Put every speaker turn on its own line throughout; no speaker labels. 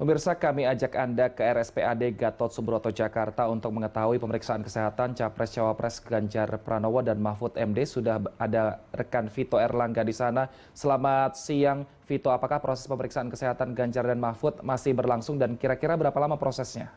Pemirsa, kami ajak Anda ke RSPAD Gatot Subroto Jakarta untuk mengetahui pemeriksaan kesehatan Capres-Cawapres Ganjar Pranowo dan Mahfud MD. Sudah ada rekan Vito Erlangga di sana. Selamat siang, Vito. Apakah proses pemeriksaan kesehatan Ganjar dan Mahfud masih berlangsung dan kira-kira berapa lama prosesnya?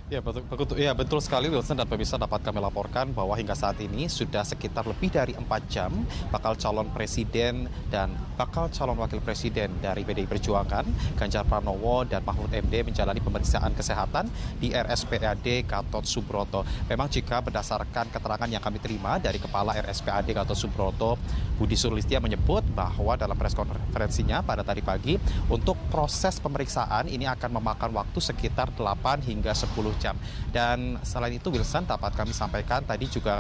Betul sekali Wilson dan pemirsa, dapat kami laporkan bahwa hingga saat ini sudah sekitar lebih dari 4 jam bakal calon presiden dan bakal calon wakil presiden dari PDI Perjuangan Ganjar Pranowo dan Mahfud MD menjalani pemeriksaan kesehatan di RSPAD Gatot Subroto. Memang jika berdasarkan keterangan yang kami terima dari Kepala RSPAD Gatot Subroto, Budi Sulistya menyebut bahwa dalam press konferensinya pada tadi pagi untuk proses pemeriksaan ini akan memakan waktu sekitar 8 hingga 10 jam. Dan selain itu Wilson, dapat kami sampaikan tadi juga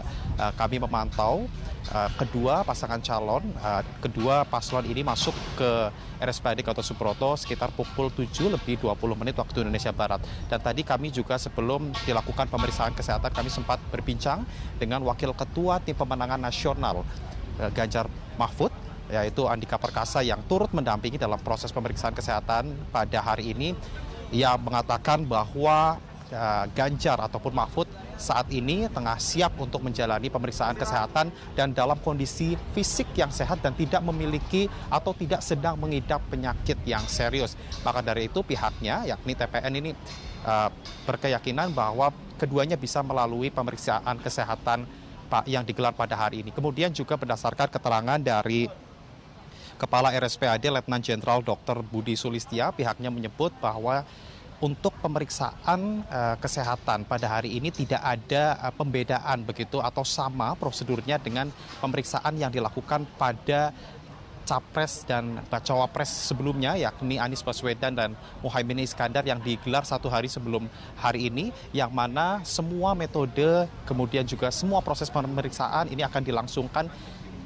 kami memantau kedua pasangan calon, kedua paslon ini masuk ke RSPAD Gatot Subroto sekitar pukul 7 lebih 20 menit waktu Indonesia Barat. Dan tadi kami juga sebelum dilakukan pemeriksaan kesehatan kami sempat berbincang dengan Wakil Ketua Tim Pemenangan Nasional Ganjar Mahfud, yaitu Andika Perkasa, yang turut mendampingi dalam proses pemeriksaan kesehatan pada hari ini. Ia mengatakan bahwa Ganjar ataupun Mahfud saat ini tengah siap untuk menjalani pemeriksaan kesehatan dan dalam kondisi fisik yang sehat dan tidak memiliki atau tidak sedang mengidap penyakit yang serius. Maka dari itu pihaknya, yakni TPN ini berkeyakinan bahwa keduanya bisa melalui pemeriksaan kesehatan yang digelar pada hari ini. Kemudian juga berdasarkan keterangan dari Kepala RSPAD Letnan Jenderal Dr. Budi Sulistya, pihaknya menyebut bahwa untuk pemeriksaan kesehatan pada hari ini tidak ada pembedaan begitu atau sama prosedurnya dengan pemeriksaan yang dilakukan pada Capres dan Cawapres sebelumnya, yakni Anies Baswedan dan Muhaimin Iskandar, yang digelar 1 hari sebelum hari ini, yang mana semua metode kemudian juga semua proses pemeriksaan ini akan dilangsungkan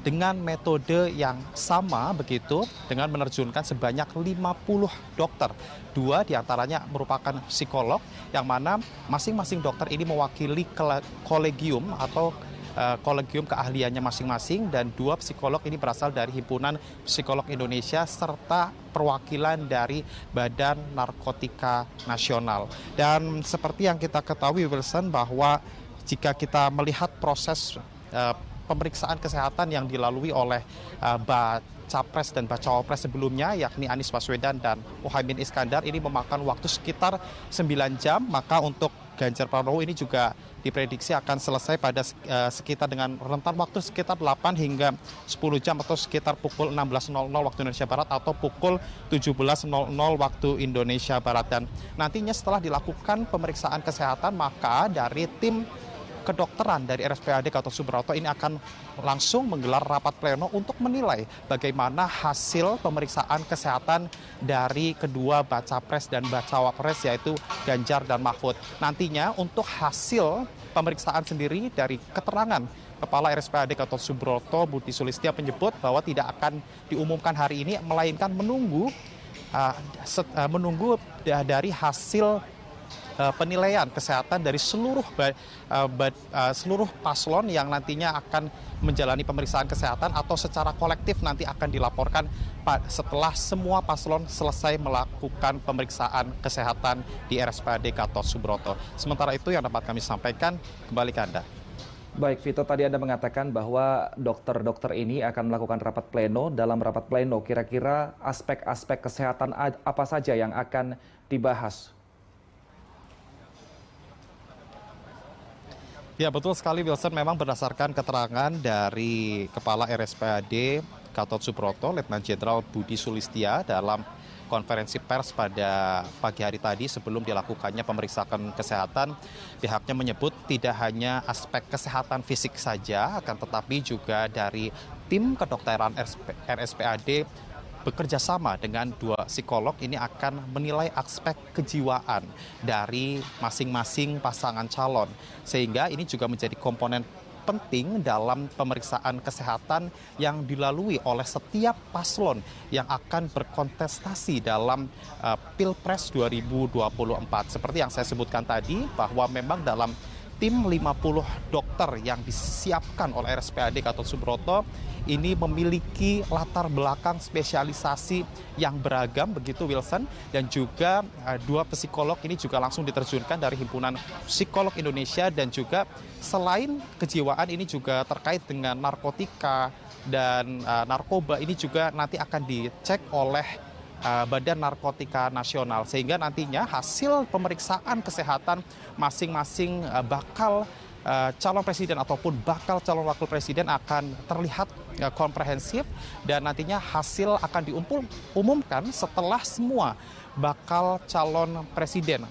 dengan metode yang sama begitu, dengan menerjunkan sebanyak 50 dokter. 2 diantaranya merupakan psikolog, yang mana masing-masing dokter ini mewakili kolegium atau kolegium keahliannya masing-masing, dan 2 psikolog ini berasal dari Himpunan Psikolog Indonesia serta perwakilan dari Badan Narkotika Nasional. Dan seperti yang kita ketahui Wilson, bahwa jika kita melihat proses pemeriksaan kesehatan yang dilalui oleh Capres dan Cawapres sebelumnya, yakni Anies Baswedan dan Muhaimin Iskandar, ini memakan waktu sekitar 9 jam. Maka untuk Ganjar Pranowo ini juga diprediksi akan selesai pada sekitar dengan rentan waktu sekitar 8 hingga 10 jam atau sekitar pukul 16.00 waktu Indonesia Barat atau pukul 17.00 waktu Indonesia Barat. Dan nantinya setelah dilakukan pemeriksaan kesehatan, maka dari tim kedokteran dari RSPAD Gatot Subroto ini akan langsung menggelar rapat pleno untuk menilai bagaimana hasil pemeriksaan kesehatan dari kedua Bacapres dan Bacawapres, yaitu Ganjar dan Mahfud. Nantinya untuk hasil pemeriksaan sendiri dari keterangan Kepala RSPAD Gatot Subroto Budi Sulistya menyebut bahwa tidak akan diumumkan hari ini, melainkan menunggu dari hasil penilaian kesehatan dari seluruh paslon yang nantinya akan menjalani pemeriksaan kesehatan, atau secara kolektif nanti akan dilaporkan setelah semua paslon selesai melakukan pemeriksaan kesehatan di RSPAD Gatot Subroto. Sementara itu yang dapat kami sampaikan, kembali ke Anda.
Baik, Vito, tadi Anda mengatakan bahwa dokter-dokter ini akan melakukan rapat pleno. Dalam rapat pleno, kira-kira aspek-aspek kesehatan apa saja yang akan dibahas?
Ya, betul sekali Wilson. Memang berdasarkan keterangan dari Kepala RSPAD Gatot Subroto, Letnan Jenderal Budi Sulistya, dalam konferensi pers pada pagi hari tadi sebelum dilakukannya pemeriksaan kesehatan, pihaknya menyebut tidak hanya aspek kesehatan fisik saja, akan tetapi juga dari tim kedokteran RSPAD bekerja sama dengan 2 psikolog ini akan menilai aspek kejiwaan dari masing-masing pasangan calon, sehingga ini juga menjadi komponen penting dalam pemeriksaan kesehatan yang dilalui oleh setiap paslon yang akan berkontestasi dalam Pilpres 2024. Seperti yang saya sebutkan tadi, bahwa memang dalam tim 50 dokter yang disiapkan oleh RSPAD Gatot Subroto ini memiliki latar belakang spesialisasi yang beragam begitu Wilson, dan juga 2 psikolog ini juga langsung diterjunkan dari Himpunan Psikolog Indonesia, dan juga selain kejiwaan ini juga terkait dengan narkotika dan narkoba ini juga nanti akan dicek oleh Badan Narkotika Nasional, sehingga nantinya hasil pemeriksaan kesehatan masing-masing bakal calon presiden ataupun bakal calon wakil presiden akan terlihat komprehensif, dan nantinya hasil akan diumumkan setelah semua bakal calon presiden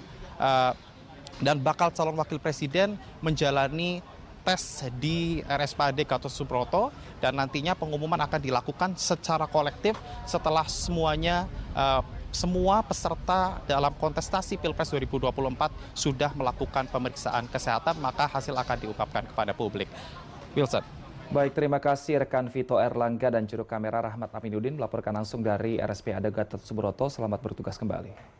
dan bakal calon wakil presiden menjalani tes di RSPAD Gatot Subroto, dan nantinya pengumuman akan dilakukan secara kolektif setelah semua peserta dalam kontestasi Pilpres 2024 sudah melakukan pemeriksaan kesehatan, maka hasil akan diungkapkan kepada publik. Wilson.
Baik, terima kasih rekan Vito Erlangga dan juru kamera Rahmat Aminuddin melaporkan langsung dari RSPAD Gatot Subroto. Selamat bertugas kembali.